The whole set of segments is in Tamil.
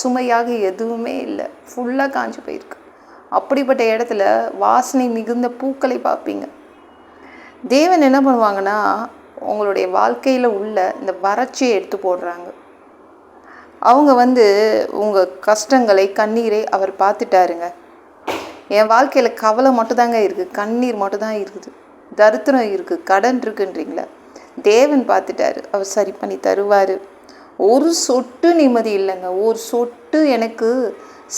பசுமையாக எதுவுமே இல்லை, ஃபுல்லாக காஞ்சு போயிருக்கு. அப்படிப்பட்ட இடத்துல வாசனை மிகுந்த பூக்களை பார்ப்பீங்க. தேவன் என்ன பண்ணுவாங்கன்னா, உங்களுடைய வாழ்க்கையில் உள்ள இந்த வறட்சியை எடுத்து போடுறாங்க. அவங்க உங்கள் கஷ்டங்களை, கண்ணீரை அவர் பார்த்துட்டாருங்க. என் வாழ்க்கையில் கவலை மட்டும்தாங்க இருக்குது, கண்ணீர் மட்டும்தான் இருக்குது, தரித்திரம் இருக்குது, கடன் இருக்குன்றீங்களே, தேவன் பார்த்துட்டாரு, அவர் சரி பண்ணி தருவார். ஒரு சொட்டு நிம்மதி இல்லைங்க, ஒரு சொட்டு எனக்கு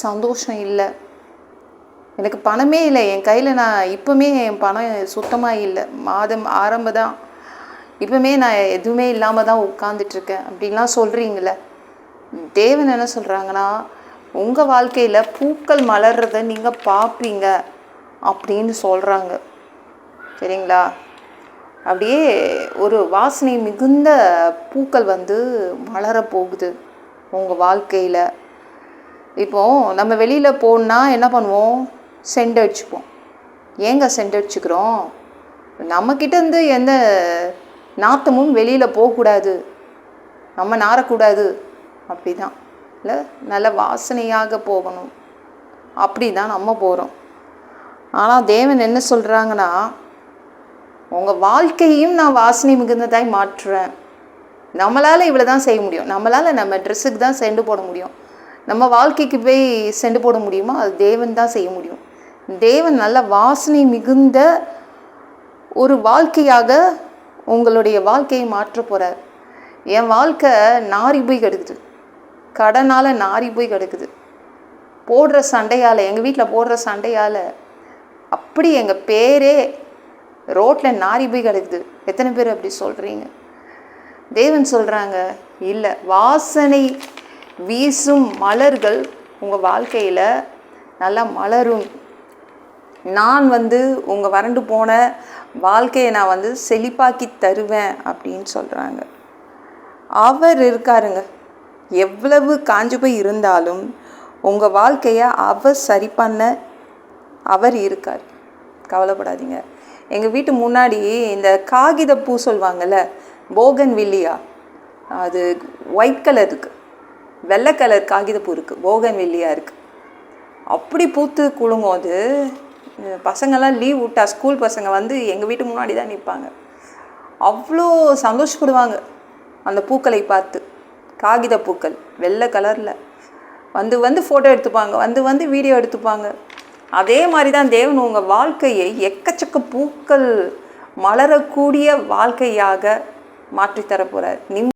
சந்தோஷம் இல்லை, எனக்கு பணமே இல்லை என் கையில், நான் இப்போவுமே என் பணம் சுத்தமாக இல்லை, மாதம் ஆரம்பதான், இப்போவுமே நான் எதுவுமே இல்லாமல் தான் உட்காந்துட்ருக்கேன் அப்படின்லாம் சொல்கிறீங்களே, தேவன் என்ன சொல்கிறாங்கன்னா, உங்கள் வாழ்க்கையில் பூக்கள் மலர்றதை நீங்கள் பார்ப்பீங்க அப்படின்னு சொல்கிறாங்க. சரிங்களா? அப்படியே ஒரு வாசனை மிகுந்த பூக்கள் மலரப்போகுது உங்கள் வாழ்க்கையில். இப்போது நம்ம வெளியில் போனால் என்ன பண்ணுவோம்? சென்ட் அடிச்சுப்போம். ஏங்க சென்ட் அடிச்சுக்கிறோம்? நம்மக்கிட்டேருந்து எந்த நாற்றமும் வெளியில் போகக்கூடாது, நம்ம நாரக்கூடாது, அப்படி தான் இல்லை, நல்ல வாசனையாக போகணும், அப்படி தான் நம்ம போகிறோம். ஆனால் தேவன் என்ன சொல்கிறாங்கன்னா, உங்கள் வாழ்க்கையும் நான் வாசனை மிகுந்ததாய் மாற்றுறேன். நம்மளால் இவ்வளோ தான் செய்ய முடியும், நம்மளால் நம்ம ட்ரெஸ்ஸுக்கு தான் செண்டு போட முடியும், நம்ம வாழ்க்கைக்கு போய் செண்டு போட முடியுமா? அது தேவன் தான் செய்ய முடியும். தேவன் நல்ல வாசனை மிகுந்த ஒரு வாழ்க்கையாக உங்களுடைய வாழ்க்கையை மாற்ற போகிறார். என் வாழ்க்கை நாரி போய் கிடக்குது, கடனால் நாரி போய் கிடக்குது, போடுற சண்டையால், எங்கள் வீட்டில் போடுற சண்டையால் அப்படி எங்கள் பேரே ரோட்டில் நாரி போய் கிடக்குது. எத்தனை பேர் அப்படி சொல்கிறீங்க? தேவன் சொல்கிறாங்க, இல்லை, வாசனை வீசும் மலர்கள் உங்கள் வாழ்க்கையில் நல்லா மலரும். நான் உங்கள் வறண்டு போன வாழ்க்கையை நான் செழிப்பாக்கி தருவேன் அப்படின்னு சொல்கிறாங்க. அவர் இருக்காருங்க, எவ்வளவு காஞ்சு போய் இருந்தாலும் உங்கள் வாழ்க்கையை அவர் சரி பண்ண அவர் இருக்கார், கவலைப்படாதீங்க. எங்கள் வீட்டு முன்னாடி இந்த காகித பூ சொல்லுவாங்கள்ல, போகன் வில்லியா, அது ஒயிட் கலர் இருக்குது, வெள்ளை கலர் காகித பூ இருக்குது, போகன் வில்லியா இருக்குது. அப்படி பூத்து குலுங்கும். அது பசங்கள்லாம் லீவ் விட்டா, ஸ்கூல் பசங்க எங்கள் வீட்டு முன்னாடி தான் நிற்பாங்க, அவ்வளோ சந்தோஷப்படுவாங்க அந்த பூக்களை பார்த்து. காகித பூக்கள் வெள்ளை கலரில் ஃபோட்டோ எடுத்துப்பாங்க, வீடியோ எடுத்துப்பாங்க. அதே மாதிரி தான் தேவன் உங்கள் வாழ்க்கையை எக்கச்சக்க பூக்கள் மலரக்கூடிய வாழ்க்கையாக மாற்றித்தர போகிறார்.